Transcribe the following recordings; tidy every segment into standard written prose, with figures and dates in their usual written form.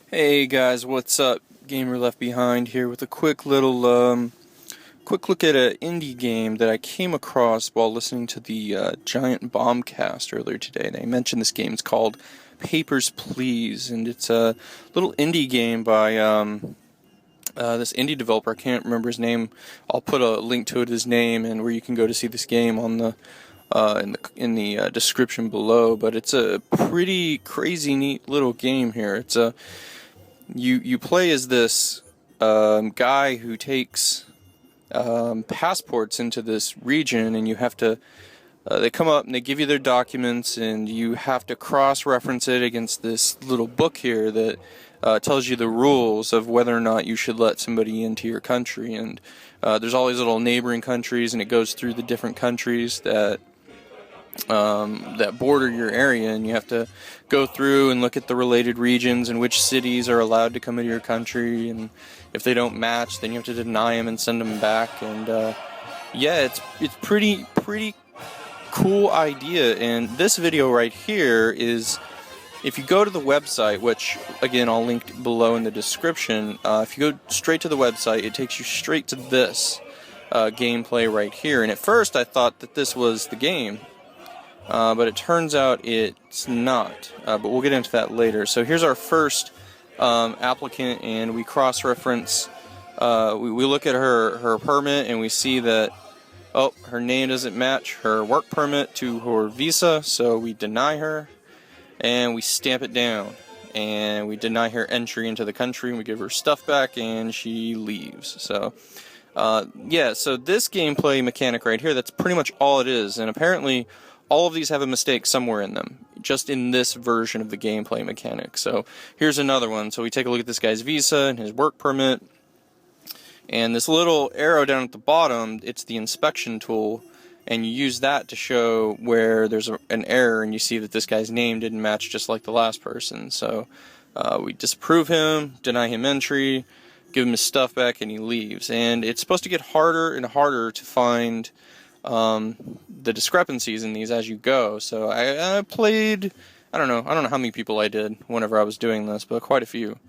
Hey guys, what's up? GamerLeftBehind here with a quick little quick look at an indie game that I came across while listening to the Giant Bombcast earlier today. They mentioned this game. It's called Papers, Please, and it's a little indie game by this indie developer. I can't remember his name. I'll put a link to it, his name, and where you can go to see this game on the in the description below. But it's a pretty crazy, neat little game here. It's a You play as this guy who takes passports into this region, and you have to. They come up and they give you their documents, and you have to cross-reference it against this little book here that tells you the rules of whether or not you should let somebody into your country. And there's all these little neighboring countries, and it goes through the different countries that border your area, and you have to go through and look at the related regions and which cities are allowed to come into your country, and if they don't match, then you have to deny them and send them back. And yeah, it's pretty cool idea. And this video right here is, if you go to the website, which again I'll link below in the description, if you go straight to the website, it takes you straight to this gameplay right here. And at first I thought that this was the game, but it turns out it's not. But we'll get into that later. So here's our first applicant, and we cross-reference. We look at her permit, and we see that, oh, her name doesn't match her work permit to her visa, so we deny her, and we stamp it down, and we deny her entry into the country, and we give her stuff back, and she leaves. So yeah, so this gameplay mechanic right here, that's pretty much all it is. And apparently all of these have a mistake somewhere in them, just in this version of the gameplay mechanic. So here's another one. So we take a look at this guy's visa and his work permit, and this little arrow down at the bottom, it's the inspection tool, and you use that to show where there's an error, and you see that this guy's name didn't match just like the last person. So we disapprove him, deny him entry, give him his stuff back, and he leaves. And it's supposed to get harder and harder to find the discrepancies in these as you go. So I played, I don't know how many people I did whenever I was doing this, but quite a few.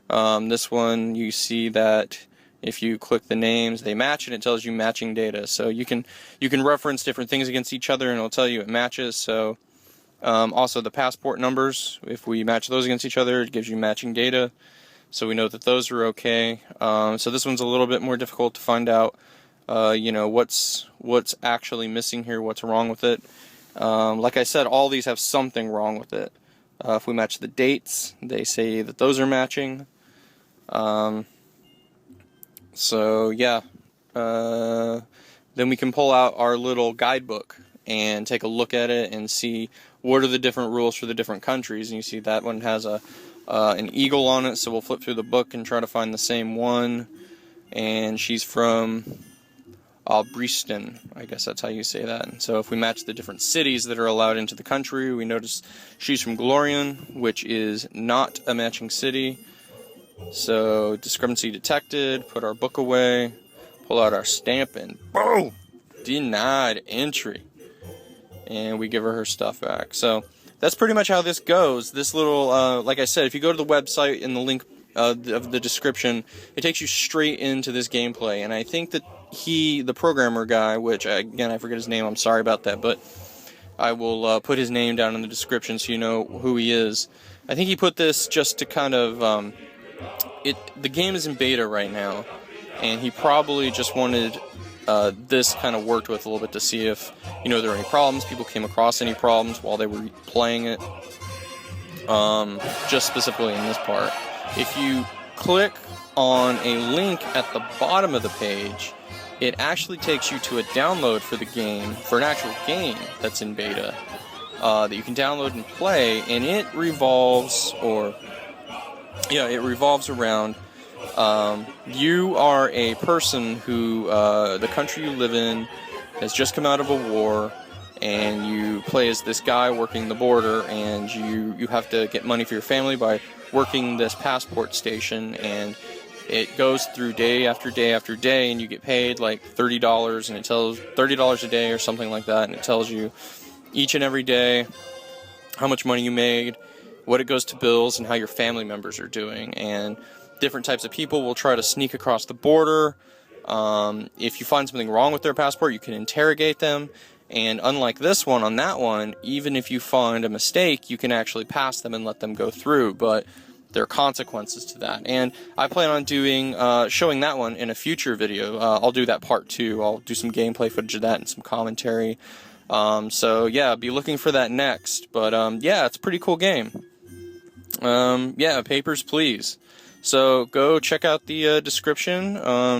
This one, you see that if you click the names, they match, and it tells you matching data. So you can reference different things against each other, and it'll tell you it matches. So also the passport numbers, if we match those against each other, it gives you matching data. So we know that those are okay. So this one's a little bit more difficult to find out, you know, what's actually missing here, what's wrong with it. Like I said, all these have something wrong with it. If we match the dates, they say that those are matching. So yeah, then we can pull out our little guidebook and take a look at it and see what are the different rules for the different countries. And you see that one has an eagle on it, so we'll flip through the book and try to find the same one. And she's from Bristol, I guess that's how you say that. And so if we match the different cities that are allowed into the country, we notice she's from Glorian, which is not a matching city. So discrepancy detected, put our book away, pull out our stamp, and boom! Denied entry. And we give her stuff back. So that's pretty much how this goes. This little, like I said, if you go to the website in the link of the description, it takes you straight into this gameplay. And I think that the programmer guy, which again I forget his name, I'm sorry about that, but I will put his name down in the description so you know who he is. I think he put this just to kind of the game is in beta right now, and he probably just wanted this kind of worked with a little bit to see if, you know, there are any problems, people came across any problems while they were playing it, just specifically in this part. If you click on a link at the bottom of the page, it actually takes you to a download for the game, for an actual game that's in beta, that you can download and play, and it revolves around, you are a person who, the country you live in has just come out of a war, and you play as this guy working the border, and you have to get money for your family by working this passport station, and it goes through day after day after day, and you get paid like $30, and it tells $30 a day or something like that, and it tells you each and every day how much money you made, what it goes to bills and how your family members are doing. And different types of people will try to sneak across the border. If you find something wrong with their passport, you can interrogate them. And unlike this one, on that one, even if you find a mistake, you can actually pass them and let them go through. But there are consequences to that. And I plan on doing showing that one in a future video. I'll do that part 2. I'll do some gameplay footage of that and some commentary. So yeah, be looking for that next. But yeah, it's a pretty cool game. Yeah, papers, please. So go check out the description.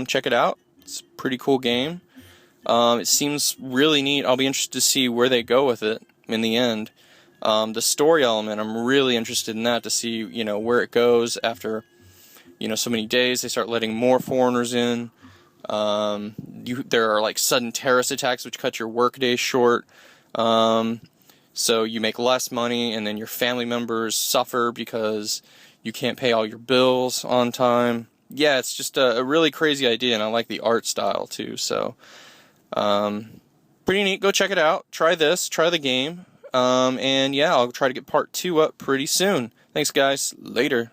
Check it out. It's a pretty cool game. It seems really neat. I'll be interested to see where they go with it in the end. The story element, I'm really interested in that, to see, where it goes after, so many days. They start letting more foreigners in. There are like sudden terrorist attacks which cut your work day short. So you make less money, and then your family members suffer because you can't pay all your bills on time. Yeah, it's just a really crazy idea, and I like the art style too. So pretty neat. Go check it out. Try this. Try the game. And yeah, I'll try to get part 2 up pretty soon. Thanks, guys. Later.